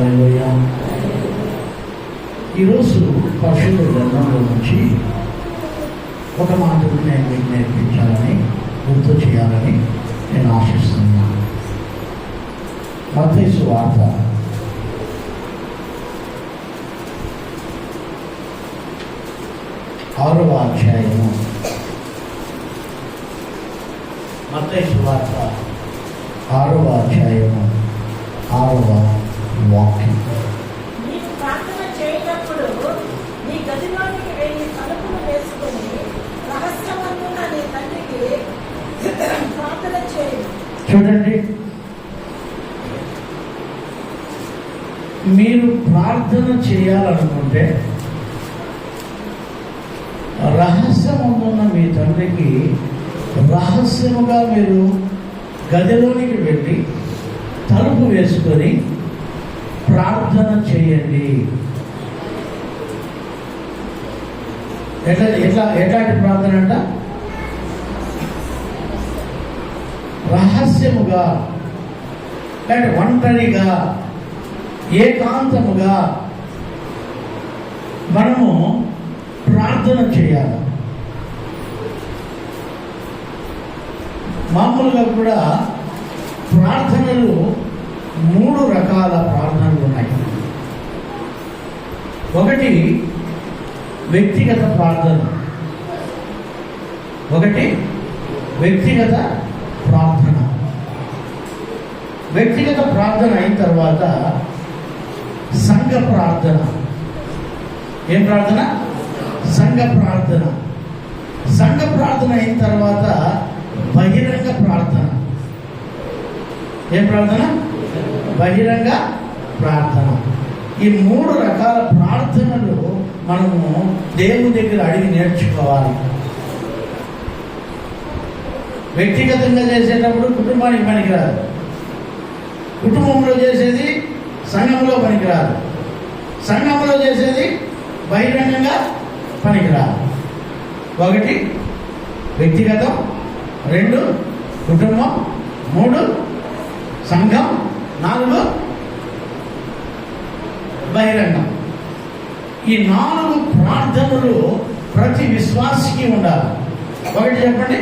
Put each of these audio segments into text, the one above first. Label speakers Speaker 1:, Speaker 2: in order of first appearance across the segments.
Speaker 1: హల్లెలూయా. ఈరోజు పరిశుద్ధ గ్రంథంలో నుంచి ఒక మాటను నేను మీకు నేర్పించాలని, గుర్తు చేయాలని నేను ఆశిస్తున్నాను. మత్తయి సువార్త 6వ అధ్యాయము. మత్తయి సువార్త 6వ అధ్యాయము 6వ వాక్యం.
Speaker 2: నీవు ప్రార్థన చేయనప్పుడు నీ గదిలోనికి వెళ్ళి తలుపులు వేసుకొని రహస్యమందున నీ తండ్రికి ప్రార్థన చేయి.
Speaker 1: చూడండి, మీరు ప్రార్థన చేయాలనుకుంటే రహస్యమున్న మీ తండ్రికి రహస్యముగా మీరు గదిలోనికి వెళ్ళి తలుపు వేసుకొని ప్రార్థన చేయండి. ఎట్లాంటి ప్రార్థన అంట? రహస్యముగా, అంటే ఒంటరిగా, ఏకాంతముగా మనము ప్రార్థన చేయాలి. మామూలుగా కూడా ప్రార్థనలు 3 రకాల ప్రార్థనలు ఉన్నాయి. ఒకటి వ్యక్తిగత ప్రార్థన, వ్యక్తిగత ప్రార్థన అయిన తర్వాత సంఘ ప్రార్థన. ఏం ప్రార్థన? సంఘ ప్రార్థన అయిన తర్వాత బహిరంగ ప్రార్థన. ఏం ప్రార్థన? బహిరంగ ప్రార్థన. ఈ 3 రకాల ప్రార్థనలు మనము దేవుని దగ్గర అడిగి నేర్చుకోవాలి. వ్యక్తిగతంగా చేసేటప్పుడు కుటుంబానికి పనికిరాదు, కుటుంబంలో చేసేది సంఘంలో పనికిరాదు, సంఘంలో చేసేది బహిరంగంగా పనికిరాదు. 1 వ్యక్తిగతం, 2 కుటుంబం, 3 సంఘం, 4 బహిరంగం. ఈ 4 ప్రార్థనలు ప్రతి విశ్వాసికి ఉండాలి. 1 చెప్పండి,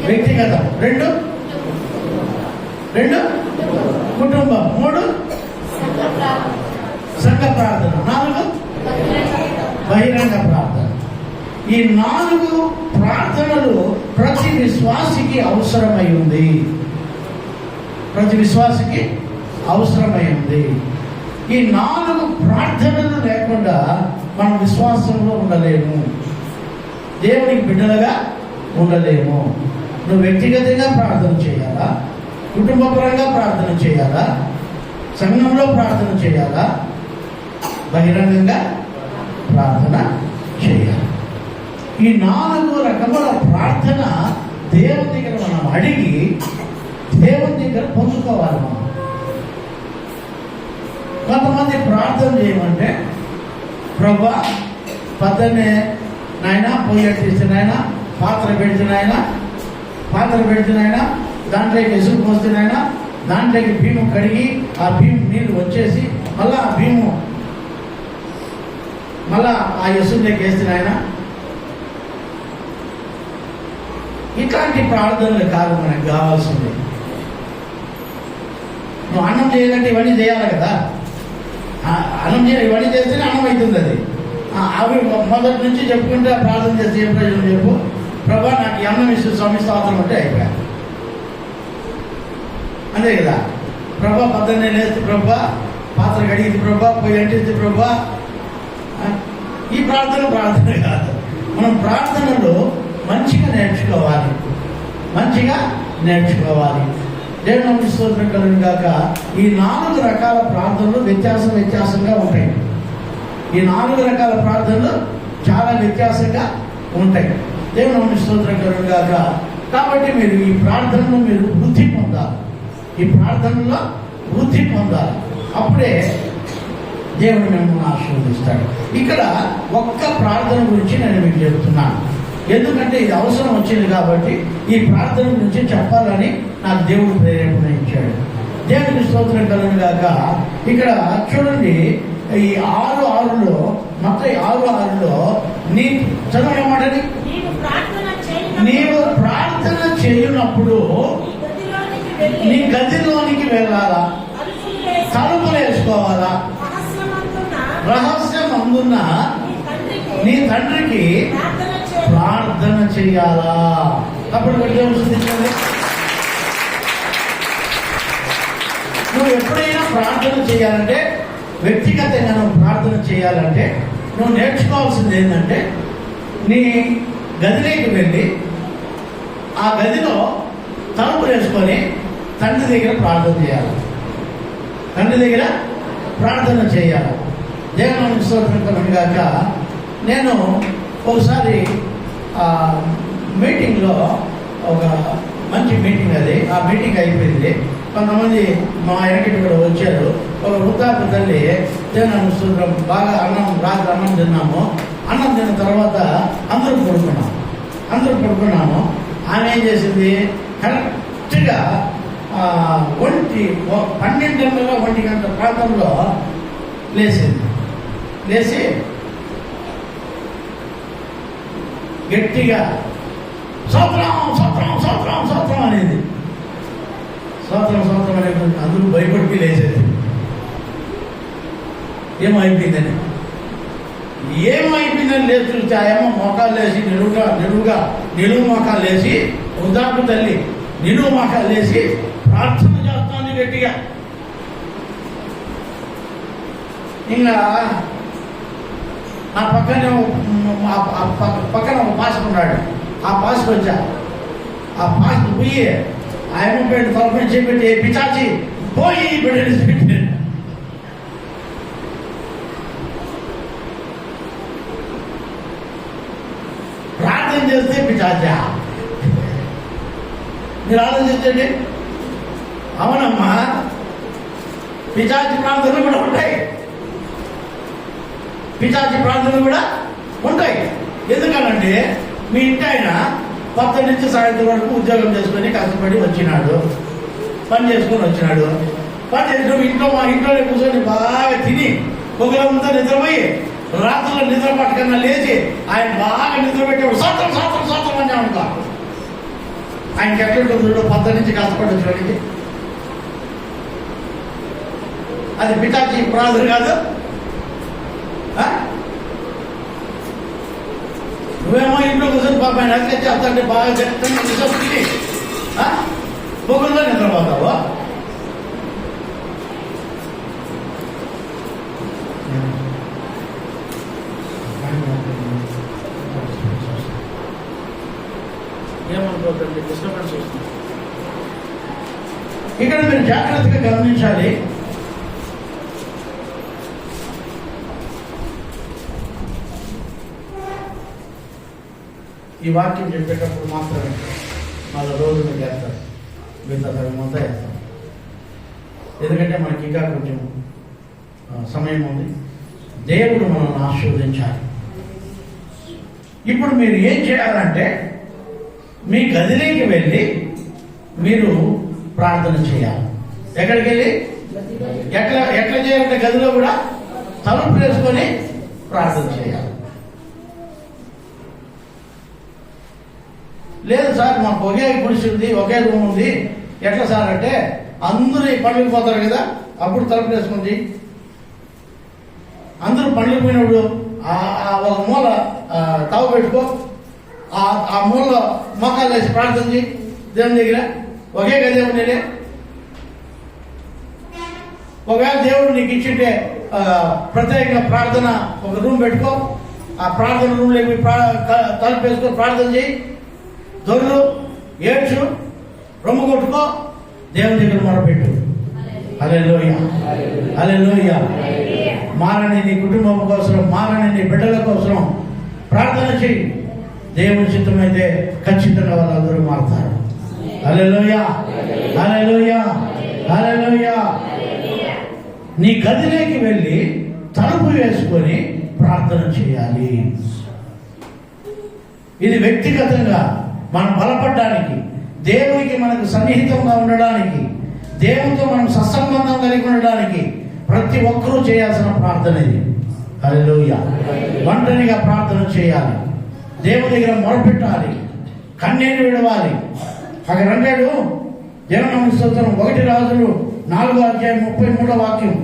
Speaker 1: వ్యక్తిగతం, 2 కుటుంబం, 3 సంఘ ప్రార్థన, 4 బహిరంగ ప్రార్థన. ఈ 4 ప్రార్థనలు ప్రతి విశ్వాసికి అవసరమై ఉంది. ఈ 4 ప్రార్థనలు లేకుండా మనం విశ్వాసంలో ఉండలేము, దేవునికి బిడ్డలుగా ఉండలేము. నువ్వు వ్యక్తిగతంగా ప్రార్థన చేయాలా, కుటుంబపరంగా ప్రార్థన చేయాలా, సంఘంలో ప్రార్థన చేయాలా, బహిరంగంగా ప్రార్థన చేయాలి. ఈ 4 రకముల ప్రార్థన దేవుని దగ్గర మనం అడిగి దేవుని దగ్గర పొందుకోవాలి. మనం కొంతమంది ప్రార్థన చేయమంటే, ప్రభా పద్దనే నాయన పొయ్యి తీసి నాయన పాత్ర పెడితే నాయన దాంట్లోకి ఎసురు పోస్తే నాయన దాంట్లోకి భీము కడిగి ఆ భీము నీళ్ళు వచ్చేసి మళ్ళా ఆ భీము మళ్ళా ఆ ఎసురులోకి వేస్తే నాయన. ఇట్లాంటి ప్రార్థనలు కాదు మనకు కావాల్సింది. నువ్వు అన్నం చేయాలంటే ఇవన్నీ చేయాలి కదా. ఇవన్నీ చేస్తేనే అన్నం అవుతుంది. అది అవి మొదటి నుంచి చెప్పుకుంటే ప్రార్థన చేస్తే ఏం ప్రయోజనం చెప్పు. ప్రభా నాకు అన్నం ఇస్తే స్వామి స్తోత్రం అంటే అయిపోయా, అంతే కదా. ప్రభా పద్దన్నే లేస్తే ప్రభా పాత్ర కడిగింది ప్రభా పోయి అంటిస్తే ప్రభా. ఈ ప్రార్థన కాదు. మనం ప్రార్థనలో మంచిగా నేర్చుకోవాలి. దేవుని స్తోత్రం కలుగును గాక. ఈ 4 రకాల ప్రార్థనలు వ్యత్యాసంగా ఉంటాయి. ఈ 4 రకాల ప్రార్థనలు చాలా వ్యత్యాసంగా ఉంటాయి. దేవుని స్తోత్రం కలుగును గాక. కాబట్టి మీరు ఈ ప్రార్థనలో మీరు వృద్ధి పొందాలి. అప్పుడే దేవుడు మిమ్మల్ని ఆశీర్వదిస్తాడు. ఇక్కడ ఒక్క ప్రార్థన గురించి నేను మీకు చెప్తున్నాను. ఎందుకంటే ఇది అవసరం వచ్చింది కాబట్టి ఈ ప్రార్థన గురించి చెప్పాలని నాకు దేవుడు ప్రేరేపణ ఇచ్చాడు. దేవుడికి స్తోత్రం కలుగును గాక. ఇక్కడ చూడండి, ఈ 6:6లో మొత్తం 6:6లో నీ చదవమాటని నీవు ప్రార్థన చేయునప్పుడు నీ గదిలోనికి వెళ్ళాలా, తలుపులు వేసుకోవాలా, రహస్యం అందున్న నీ తండ్రికి ప్రార్థన చేయాలా. అప్పుడు నువ్వు ఎప్పుడైనా ప్రార్థన చేయాలంటే, వ్యక్తిగతంగా నువ్వు ప్రార్థన చేయాలంటే నువ్వు నేర్చుకోవాల్సింది ఏంటంటే, నీ గదిలోకి వెళ్ళి ఆ గదిలో తలుపులు వేసుకొని తండ్రి దగ్గర ప్రార్థన చేయాలి. తండ్రి దగ్గర ప్రార్థన చేయాలి. దేవుని స్తోత్రం గాక. నేను ఒకసారి మీటింగ్లో, ఒక మంచి మీటింగ్ అది, ఆ మీటింగ్ అయిపోయింది. కొంతమంది మా ఎనకటి కూడా వచ్చారు. ఒక వృద్ధాప్య తల్లి, దేవుని స్తోత్రం, బాగా రాత్రి అన్నం తిన్నాము. అన్నం తిన్న తర్వాత అందరూ పడుకున్నాము. ఆమె ఏం చేసింది, కరెక్ట్గా 12 గంటల ప్రాంతంలో లేచి గట్టిగా సోత్రం అనేది, సోత్రం అనేది అందరూ భయపడికి లేచేది. ఏమైపోయిందని లేచి చూస్తే ఆయమ్మ మోకాలు లేచి నిలువు మోకాలు లేచి, వృద్ధాప్య తల్లి నిలువు మోకాలు లేచి ప్రార్థన చేస్తాను గట్టిగా. ఇంకా నా పక్కన ఒక పాస్టర్ ఉన్నాడు. ఆ పాస్టర్ వచ్చా, ఆ పాస్టర్ పోయి ఆయమ్మ పెట్టి తలపై చేపెట్టి, పిచాచి పోయి పెట్టి ప్రార్థన చేస్తే పిచాచా. మీరు ఆలోచించండి. అవునమ్మా, పిచాచి ప్రార్థనలు కూడా ఉంటాయి. ఎందుకనంటే మీ ఇంటి ఆయన 10 నుంచి సాయంత్రం వరకు ఉద్యోగం చేసుకొని కష్టపడి వచ్చినాడు, పని చేసుకొని వచ్చినాడు. పని చేసిన ఇంట్లోనే కూర్చొని బాగా తిని పొగలంతా నిద్రపోయి రాత్రుల్లో నిద్ర పట్టకన్నా లేచి ఆయన బాగా నిద్రపెట్టే సొంతం అని అనుకో. ఆయనకి ఎట్లుంటుందో 10 నుంచి కష్టపడి వచ్చి, అది పిచాచి ప్రార్థన కాదు. నువ్వేమో ఇంట్లో కూర్చొని పాప ఆయన అక్క చేస్తాంటే బాగా చెప్తాను నిజండి పొగల్లో నిద్రపోతావు. ఏమనుకోకండి, డిస్టర్బెన్స్ వస్తుంది. ఇక్కడ మీరు జాగ్రత్తగా గమనించాలి. ఈ వాక్యం చెప్పేటప్పుడు మాత్రమే మళ్ళీ రోజు మీరు చేస్తారు, మిగతా అంతా చేస్తారు. ఎందుకంటే మనకి ఇంకా కొంచెం సమయం ఉంది. దేవుడు మనల్ని ఆశీర్వదించాలి. ఇప్పుడు మీరు ఏం చేయాలంటే, మీ గదిలోకి వెళ్ళి మీరు ప్రార్థన చేయాలి. ఎక్కడికి వెళ్ళి ఎట్లా చేయాలంటే, గదిలో కూడా తలుపు వేసుకొని ప్రార్థన చేయాలి. లేదు సార్, మాకు ఒకే గుడిసి ఉంది, ఒకే రూమ్ ఉంది, ఎట్లా సార్ అంటే, అందరూ పనులకు పోతారు కదా, అప్పుడు తలుపు వేసుకుంది. అందరూ పనులకు పోయినప్పుడు ఒక మూల తవ పెట్టుకో, ఆ మూలలో మోకాలు వేసి ప్రార్థన చేయి దేవుని దగ్గర. ఒకే గది ఉండేదే. ఒకవేళ దేవుడు నీకు ఇచ్చింటే ప్రత్యేకంగా ప్రార్థన ఒక రూమ్ పెట్టుకో, ఆ ప్రార్థన రూమ్లోకి తలుపు వేసుకొని ప్రార్థన చేయి. దొర్లు, ఏడ్చు, రొమ్ము కొట్టుకో, దేవుని దగ్గర మొరపెట్టు. హల్లెలూయా, హల్లెలూయా. మారని నీ కుటుంబం కోసం, మారని నీ బిడ్డల కోసం ప్రార్థన చేయి. దేవుని చిత్తమైతే ఖచ్చితంగా వాళ్ళందరూ మారుతారు. హల్లెలూయా, హల్లెలూయా, హల్లెలూయా. నీ గదిలోకి వెళ్ళి తలుపు వేసుకొని ప్రార్థన చేయాలి. ఇది వ్యక్తిగతంగా మనం బలపడడానికి, దేవునికి మనకు సన్నిహితంగా ఉండడానికి, దేవునితో మనం సత్సంబంధం కలిగి ఉండడానికి ప్రతి ఒక్కరూ చేయాల్సిన ప్రార్థన ఇది. హల్లెలూయా. ఒంటరిగా ప్రార్థన చేయాలి, దేవుని దగ్గర మొరపెట్టాలి, కన్నీరు విడవాలి. అక్కడ అంటాడు దేవుని స్తోత్రం 1 రాజులు 4వ అధ్యాయం 33వ వాక్యం.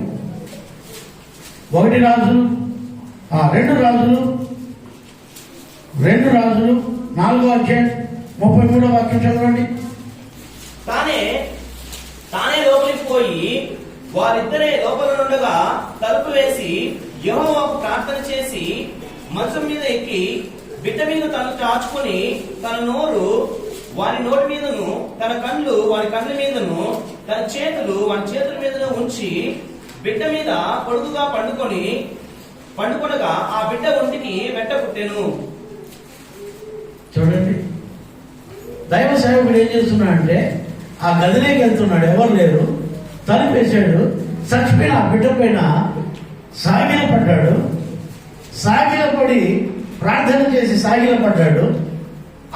Speaker 1: 2 రాజులు 4వ అధ్యాయం 33వ వాక్యం చదవండి.
Speaker 3: తానే లోపలికి పోయి వారిద్దరే లోపల నుండగా తలుపు వేసి యెహోవాకు ప్రార్థన చేసి మంచం మీద ఎక్కి బిడ్డ మీద తను చాచుకొని తన నోరు వారి నోటి మీదను తన కళ్ళు వారి కళ్ళ మీదను తన చేతులు వారి చేతుల మీదను ఉంచి బిడ్డ మీద పొడుగుగా పండుకొనగా ఆ బిడ్డ ఒంటికి వెంట పుట్టెను.
Speaker 1: చూడండి, దైవ సేవకుడు ఏం చేస్తున్నాడంటే ఆ గదిలోకి వెళ్తున్నాడు, ఎవరు లేరు, తలుపేశాడు, చచ్చిపోయిన ఆ బిడ్డ పైన సాగిలపడి ప్రార్థన చేసి సాగిలపడ్డాడు.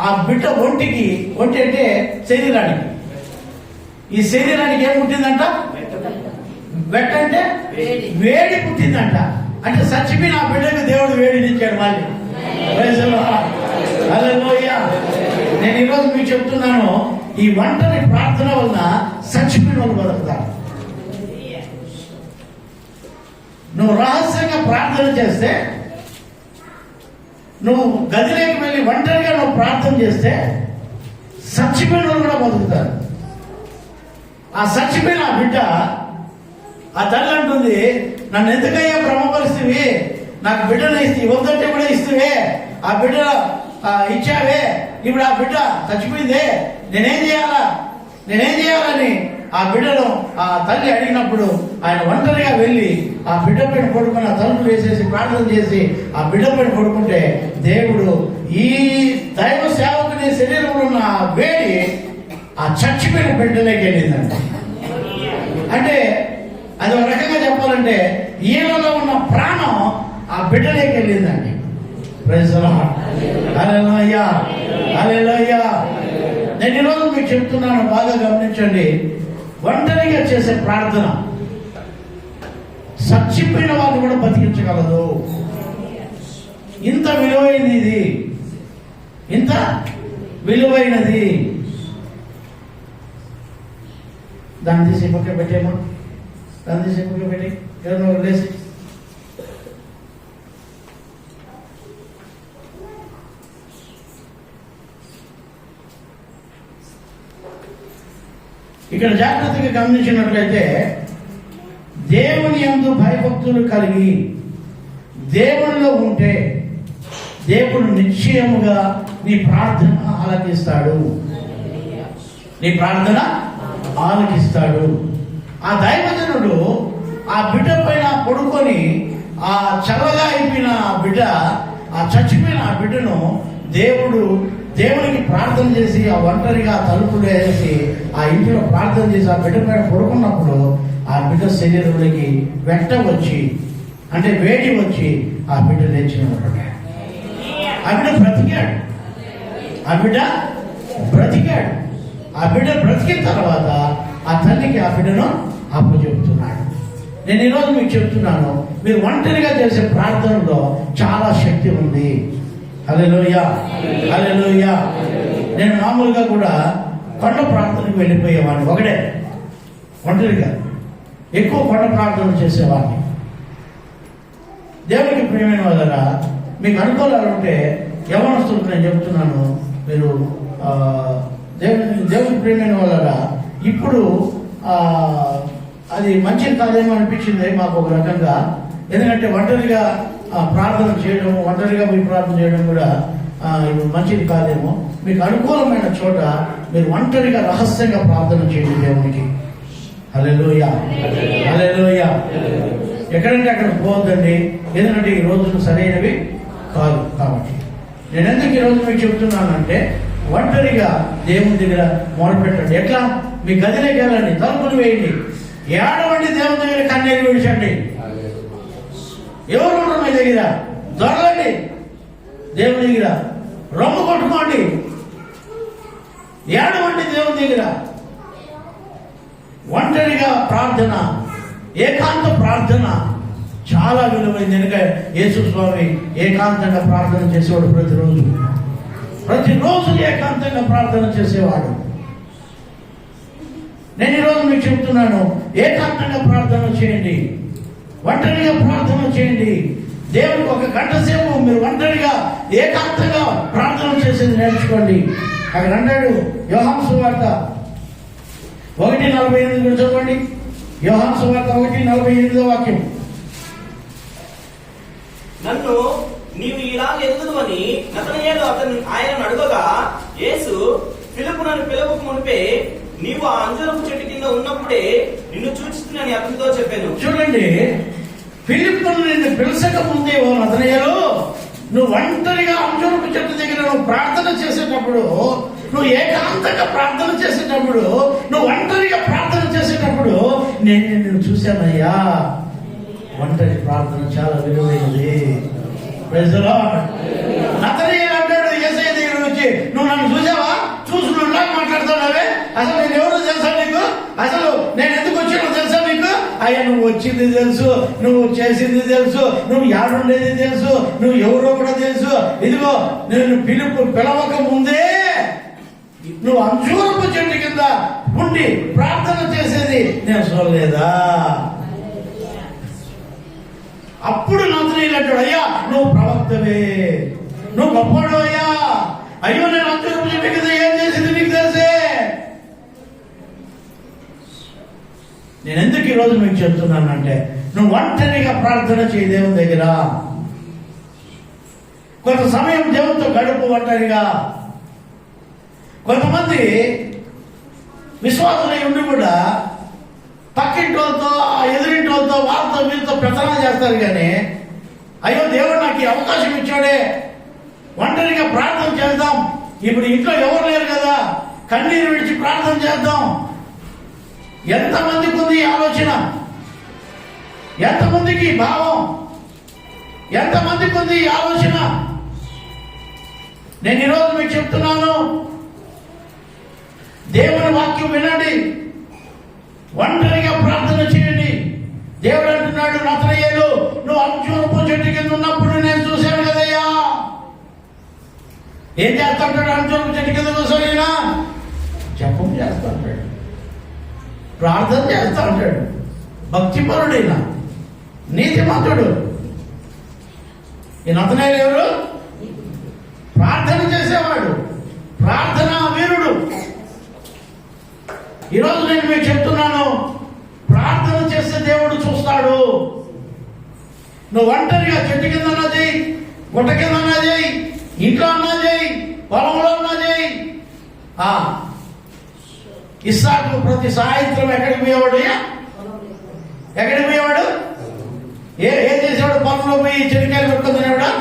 Speaker 1: ఆ బిడ్డ ఒంటి అంటే శరీరానికి, ఈ శరీరానికి ఏం పుట్టిందంట? వెట్టంటే వేడి పుట్టిందంట. అంటే చచ్చిపోయిన ఆ బిడ్డకు దేవుడు వేడినిచ్చాడు మళ్ళీ. హల్లెలూయా. నేను ఈరోజు మీకు చెప్తున్నాను, ఈ ఒంటరి ప్రార్థన వలన చచ్చిపోయిన వాళ్ళు బతుకుతారు. నువ్వు రహస్యంగా ప్రార్థన చేస్తే, నువ్వు గదిలోకి వెళ్ళి ఒంటరిగా నువ్వు ప్రార్థన చేస్తే చచ్చిపోయిన వాళ్ళు కూడా బతుకుతారు. ఆ చచ్చిపోయిన ఆ బిడ్డ, ఆ తల్లి అంటుంది, నన్ను ఎందుకయ్యా భ్రమపరిస్థితివి, నాకు బిడ్డను ఇస్తే వద్దంటే కూడా ఇస్తువే, ఆ బిడ్డ ఇచ్చావే, ఇప్పుడు ఆ బిడ్డ చచ్చిపోయిందే, నేనేం చేయాలని ఆ బిడ్డను ఆ తల్లి అడిగినప్పుడు ఆయన ఒంటరిగా వెళ్ళి ఆ బిడ్డ పైన పడుకుని ఆ తలుపు వేసేసి ప్రార్థన చేసి ఆ బిడ్డ పైన పడుకుంటే దేవుడు ఈ దైవ సేవకుని శరీరంలో ఉన్న వేడి ఆ చచ్చిపోయిన బిడ్డలోకి వెళ్ళిందండి. అంటే అది ఒక రకంగా చెప్పాలంటే ఈయనలో ఉన్న ప్రాణం ఆ బిడ్డలోకి వెళ్ళిందండి. Praise the Lord. Hallelujah, hallelujah. నేను ఈరోజు మీకు చెప్తున్నాను, బాగా గమనించండి. ఒంటరిగా చేసే ప్రార్థన చచ్చిపోయిన వారిని కూడా బతికించగలదు. ఇంత విలువైనది ఇది, ఇంత విలువైనది. దాన్ని తీసి పక్క పెట్టేమో, దాన్ని తీసి పక్క పెట్టి ఎవరినో లేసి ఇక్కడ జాగ్రత్తగా గమనించినట్లయితే, దేవుని యందు భయభక్తులు కలిగి దేవునిలో ఉంటే దేవుడు నిశ్చయముగా నీ ప్రార్థన ఆలకిస్తాడు. ఆ దైవజనుడు ఆ బిడ్డ పైన పడుకొని ఆ చల్లగా అయిపోయిన బిడ్డ, ఆ చచ్చిపోయిన ఆ బిడ్డను దేవునికి ప్రార్థన చేసి ఆ ఒంటరిగా తలుపులు వేసి ఆ ఇంటిలో ప్రార్థన చేసి ఆ బిడ్డ పైన పడుకున్నప్పుడు ఆ బిడ్డ శరీరంలోకి వెంట వచ్చి, అంటే వేడి వచ్చి ఆ బిడ్డ లేచినప్పుడు ఆ బిడ్డ బ్రతికాడు. ఆ బిడ్డ బ్రతికిన తర్వాత ఆ తల్లికి ఆ బిడ్డను అప్పచెప్తున్నాడు. నేను ఈరోజు మీకు చెప్తున్నాను, మీరు ఒంటరిగా చేసే ప్రార్థనలో చాలా శక్తి ఉంది. హల్లెలూయా, హల్లెలూయా. నేను మామూలుగా కూడా కొండ ప్రార్థనకు వెళ్ళిపోయేవాడిని, ఒకడే ఒంటరిగా ఎక్కువ కొండ ప్రార్థన చేసేవాడిని. దేవునికి ప్రియమైన వాళ్ళరా, మీకు అనుకూలాలు ఉంటే యవనస్తులకు నేను చెప్తున్నాను, మీరు దేవునికి ప్రియమైన వాళ్ళరా, ఇప్పుడు అది మంచిది కాదేమో అనిపించింది మాకు ఒక రకంగా. ఎందుకంటే ఒంటరిగా ప్రార్థన చేయడం, ఒంటరిగా పోయి ప్రార్థన చేయడం కూడా ఇప్పుడు మంచిది కాదేమో. మీకు అనుకూలమైన చోట మీరు ఒంటరిగా రహస్యంగా ప్రార్థన చేయండి దేవునికి. హల్లెలూయా, హల్లెలూయా. ఎక్కడంటే అక్కడ పోవద్దండి, ఎందుకంటే ఈ రోజులు సరైనవి కాదు. కాబట్టి నేను ఎందుకు ఈ రోజు మీకు చెప్తున్నానంటే, ఒంటరిగా దేవుని దగ్గర మొదలుపెట్టండి. ఎట్లా? మీ గదిలోకి వెళ్ళండి, తలుపులు వేయండి, ఏడవండి, దేవుని దగ్గర కన్నీరు విడిచండి. ఎవరు ఉండరు మీ దగ్గర, దొరలండి దేవుని దగ్గర, రొమ్ము కొట్టుకోండి, ఏడవండి దేవుని దగ్గర. ఒంటరిగా ప్రార్థన, ఏకాంత ప్రార్థన చాలా విలువైంది. ఎందుకంటే యేసు స్వామి ఏకాంతంగా ప్రార్థన చేసేవాడు. ప్రతిరోజు ఏకాంతంగా ప్రార్థన చేసేవాడు. నేను ఈరోజు మీకు చెప్తున్నాను, ఏకాంతంగా ప్రార్థన చేయండి, ఒంటరిగా ప్రార్థన చేయండి. దేవునికి 1 గంట సేపు మీరు ఒంటరిగా ఏకాంతంగా ప్రార్థన చేసేది నేర్చుకోండి. అక్కడ అన్నాడు యోహాను సువార్త 1:48 చదవండి. యోహాను సువార్త 1:48 వాక్యం.
Speaker 3: నన్ను నీవు ఇలా ఎదుగుదమని నతనయేలు ఆయనను అడుగగా, యేసు ఫిలిప్పు నన్ను పిలువకు మునిపే నీవు ఆ అంజూరపు చెట్టు కింద ఉన్నప్పుడే నిన్ను చూచిస్తున్నానని అతనితో చెప్పాను.
Speaker 1: చూడండి, ఫిలిప్పును నిన్ను పిలచక ముందే ఓ నతనయేలు, నువ్వు ఒంటరిగా అంజూరపు చెట్టు దగ్గర నువ్వు ప్రార్థన చేసేటప్పుడు, నువ్వు ఏకాంతంగా ప్రార్థన చేసేటప్పుడు, నువ్వు ఒంటరిగా ప్రార్థన చేసేటప్పుడు నేను నిన్ను చూశానయ్యా. ఒంటరి ప్రార్థన చాలా విలువైనది. Praise the lord. నతనయేలు అంటాడు యేసయ్య దగ్గర వచ్చి, నువ్వు నన్ను చూసావా? చూసి నువ్వు మాట్లాడుతున్నావే, అసలు నేను ఎవరో తెలుసా నీకు? అసలు నేను ఎందుకు వచ్చానో తెలుసా నీకు? అయ్యా, నువ్వు వచ్చింది తెలుసు, నువ్వు చేసింది తెలుసు, నువ్వు యాడుండేది తెలుసు, నువ్వు ఎవరో కూడా తెలుసు. ఇదిగో నేను పిలవక ముందే నువ్వు అంజూరపు చెట్టు కింద ఉండి ప్రార్థన చేసేది నేను చూడలేదా? అప్పుడు నతనయేలు అంటాడు, అయ్యా నువ్వు ప్రవక్తవే, నువ్వు గొప్పవాడు అయ్యా. అయ్యో, నేను అంజూరపు చెట్టు కింద ఏం చేసింది నీకు తెలిసే. నేను ఎందుకు ఈరోజు మీకు చెప్తున్నానంటే, నువ్వు ఒంటరిగా ప్రార్థన చేయి దేవుని దగ్గర. కొంత సమయం దేవునితో గడుపు ఒంటరిగా. కొంతమంది విశ్వాసులై ఉండి కూడా పక్కింటి వాళ్ళతో, ఎదురింటి వాళ్ళతో, వాళ్ళతో వీళ్ళతో ప్రచారం చేస్తారు. కానీ అయ్యో, దేవుడు నాకు ఈ అవకాశం ఇచ్చాడే, ఒంటరిగా ప్రార్థన చేద్దాం, ఇప్పుడు ఇంట్లో ఎవరు లేరు కదా, కన్నీరు విడిచి ప్రార్థన చేద్దాం. ఎంతమందికి ఉంది ఆలోచన? ఎంతమందికి భావం? ఎంతమందికి ఉంది ఆలోచన? నేను ఈరోజు మీకు చెప్తున్నాను, దేవుని వాక్యం వినండి, ఒంటరిగా ప్రార్థన చేయండి. దేవుడు అంటున్నాడు, నతనయేలు నువ్వు అంజూరపు చెట్టు కింద ఉన్నప్పుడు నేను చూశాను కదయ్యా. ఏం చేస్తా ఉంటాడు? అంజూరపు చెట్టు కింద చూసాను, జపం చేస్తా ఉంటాడు, ప్రార్థన చేస్తా ఉంటాడు, భక్తిపరుడైన నీతిమంతుడు. ఈ నతనయేలు ఎవరు? ప్రార్థన చేసేవాడు, ప్రార్థనా వీరుడు. ఈరోజు నేను మీకు చెప్తున్నాను, ప్రార్థన చేస్తే దేవుడు చూస్తాడు. నువ్వు ఒంటరిగా చెట్టు కింద అన్నా చేయి, గుట్ట కింద అన్నా చేయి, ఇంట్లో అన్నా చేయి, పొలంలో అన్నా చేయి. ఇస్సాకు ప్రతి సాయంత్రం ఎక్కడికి పోయేవాడు? ఎక్కడికి పోయేవాడు? ఏం చేసేవాడు? పొలంలో పోయి చెనికాయలు పెట్టుకుంటున్నాడా?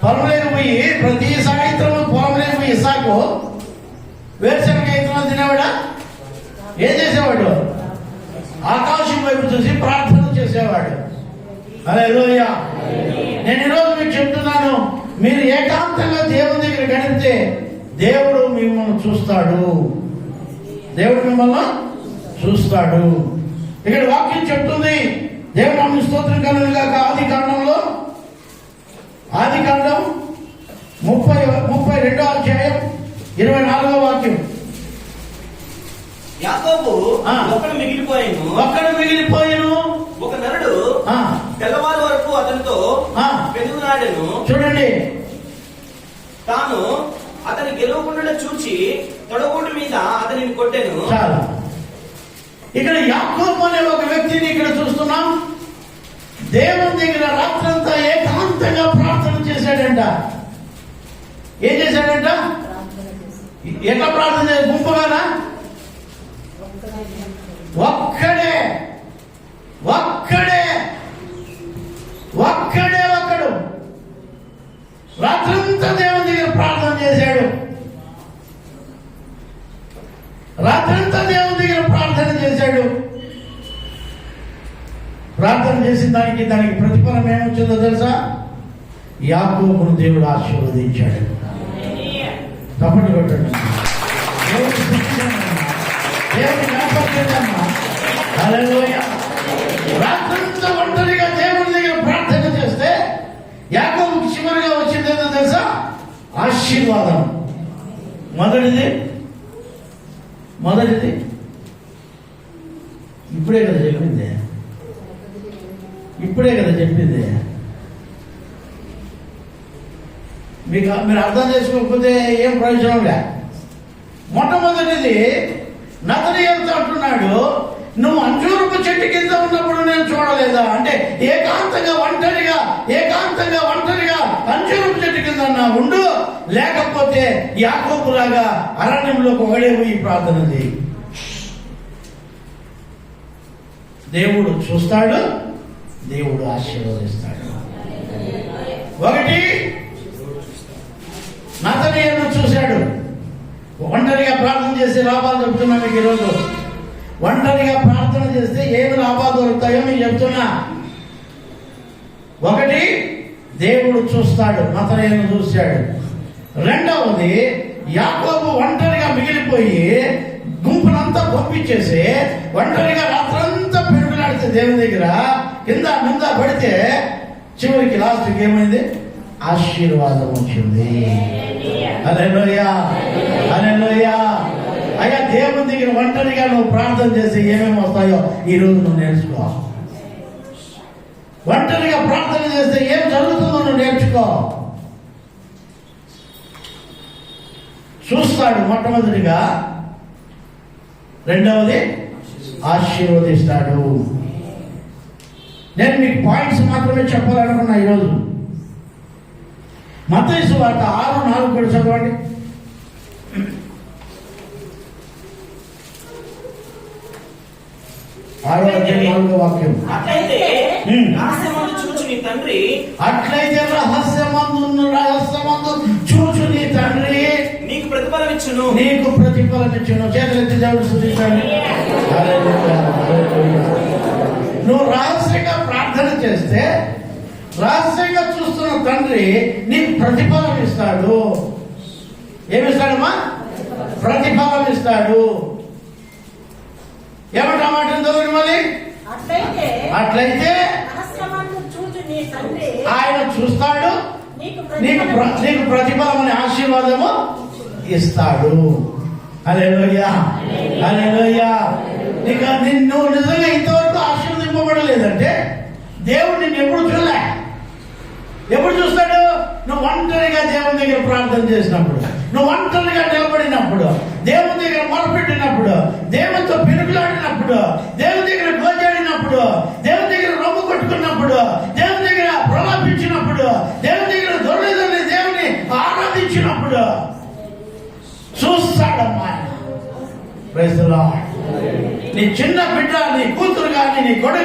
Speaker 1: పొలంలోకి పోయి ప్రతి సాయంత్రం పొలంలోకి పోయి ఇస్సాకు వేరుశనగ ఇత్తనాలు తినేవాడా? ఏం చేసేవాడు? ఆకాశం వైపు చూసి ప్రార్థన చేసేవాడు. హల్లెలూయా. నేను ఈరోజు మీకు చెప్తున్నాను, మీరు ఏకాంతంగా దేవుని దగ్గర గడిపితే దేవుడు మిమ్మల్ని చూస్తాడు. దేవుడు మిమ్మల్ని చూస్తాడు. ఇక్కడ వాక్యం చెప్తుంది, దేవుడు ఆమె స్తోత్రం కలుగుగాక. ఆది కాండం 32వ అధ్యాయం 24వ వాక్యం.
Speaker 3: యాకోబు ఒక్కడు మిగిలిపోయాను.
Speaker 1: ఒక
Speaker 3: నరుడు తెల్లవారు వరకు అతనితో పెనుగులాడెను.
Speaker 1: చూడండి,
Speaker 3: తాను అతని గెలవకుండా చూచి తొడగోటు మీద అతనిని కొట్టెను.
Speaker 1: చాలా. ఇక్కడ యాకోబు అనే ఒక వ్యక్తిని ఇక్కడ చూస్తున్నాం. దేవుని దగ్గర రాత్రంతా ఏకాంతంగా ప్రార్థన చేశాడంట. ఏం చేశాడంట? ఎట్లా ప్రార్థన చేశాడు? గుంపుగానా? ఒక్కడు రాత్రంతా దేవుని దగ్గర ప్రార్థన చేశాడు. ప్రార్థన చేసిన దానికి ప్రతిఫలం ఏమొచ్చిందో తెలుసా? యాకోబును దేవుడు ఆశీర్వదించాడు. తప్పటి కొట్టండి. దేవుని కనపడుతుందమ్మా. హల్లెలూయా. రాత్రంతా ఒంటరిగా దేవుని దగ్గర ప్రార్థన చేస్తే యాకోబుకు చివరిగా వచ్చింది ఏంటో తెలుసా? ఆశీర్వాదం. మొదటిది ఇప్పుడే కదా చెప్పింది. మీరు అర్థం చేసుకోకపోతే ఏం ప్రయోజనం లే. మొట్టమొదటిది నతనీయులతో అంటున్నాడు, నువ్వు అంజూరపు చెట్టు కింద ఉన్నప్పుడు నేను చూడలేదా అంటే ఏకాంతంగా ఒంటరిగా అంజూరపు చెట్టు కింద ఉండు, లేకపోతే యాకోబులాగా అరణ్యంలోకి ఒకడే పోయి ప్రార్థన చేయి. దేవుడు చూస్తాడు, దేవుడు ఆశీర్వదిస్తాడు. ఒకటి నతనీయులను చూశాడు. ఒంటరిగా ప్రార్థన చేసే లాభాలు చెప్తున్నా మీకు ఈరోజు. ఒంటరిగా ప్రార్థన చేస్తే ఏమి లాభాలు దొరుకుతాయో మీకు చెప్తున్నా. ఒకటి, దేవుడు చూస్తాడు, నతనీయులను చూశాడు. రెండవది, యాకోబు ఒంటరిగా మిగిలిపోయి గుంపునంతా పంపించేసి ఒంటరిగా రాత్రంతా పెరుగులాడితే దేవుని దగ్గర కింద ముంద పడితే చివరికి లాస్ట్కి ఏమైంది? ఆశీర్వాదం వచ్చింది. హల్లెలూయా. అయ్యా, దేవుని దగ్గర ఒంటరిగా నువ్వు ప్రార్థన చేసి ఏమేమి వస్తాయో ఈ రోజు నువ్వు నేర్చుకో. ఒంటరిగా ప్రార్థన చేస్తే ఏం జరుగుతుందో నువ్వు నేర్చుకో. చూస్తాడు మొట్టమొదటిగా, రెండవది ఆశీర్వదిస్తాడు. నేను మీకు పాయింట్స్ మాత్రమే చెప్పాలనుకున్నా ఈరోజు. మత్తయి సువార్త 6:4 కూడా చదవండి. వాక్యం.
Speaker 3: అట్లయితే రహస్యమందు చూచు నీ తండ్రి నీకు ప్రతిఫలమిచ్చును. చేతులెత్తి దేవుడు స్తుతించండి. నువ్వు రహస్యంగా ప్రార్థన చేస్తే రహస్యంగా చూస్తున్న తండ్రి నీకు ప్రతిఫలం ఇస్తాడు. ఏమిస్తాడమ్మా? ప్రతిఫలం ఇస్తాడు. ఏమంటామాట మళ్ళీ? అట్లయితే ఆయన చూస్తాడు, నీకు ప్రతిఫలం అనే ఆశీర్వాదము ఇస్తాడు. హల్లెలూయా. నువ్వు నిజంగా ఇంతవరకు ఆశీర్వదింపబడలేదంటే దేవుడు నిన్ను ఎప్పుడు చూడలే. ఎప్పుడు చూస్తాడు? నువ్వు ఒంటరిగా దేవుని దగ్గర ప్రార్థన చేసినప్పుడు, నువ్వు ఒంటరిగా నిలబడినప్పుడు, దేవుని దగ్గర మొరపెట్టినప్పుడు, దేవునితో పెరుగులాడినప్పుడు, దేవుని దగ్గర గోజాడినప్పుడు, దేవుని దగ్గర రొమ్ము కొట్టుకున్నప్పుడు, దేవుని దగ్గర ప్రలాపించినప్పుడు, దేవుని దగ్గర దొరలేదని దేవుని ఆరాధించినప్పుడు చూస్తాడమ్మా. Praise the Lord. నీ చిన్న బిడ్డ, నీ కూతురు కానీ, నీ కొడుకు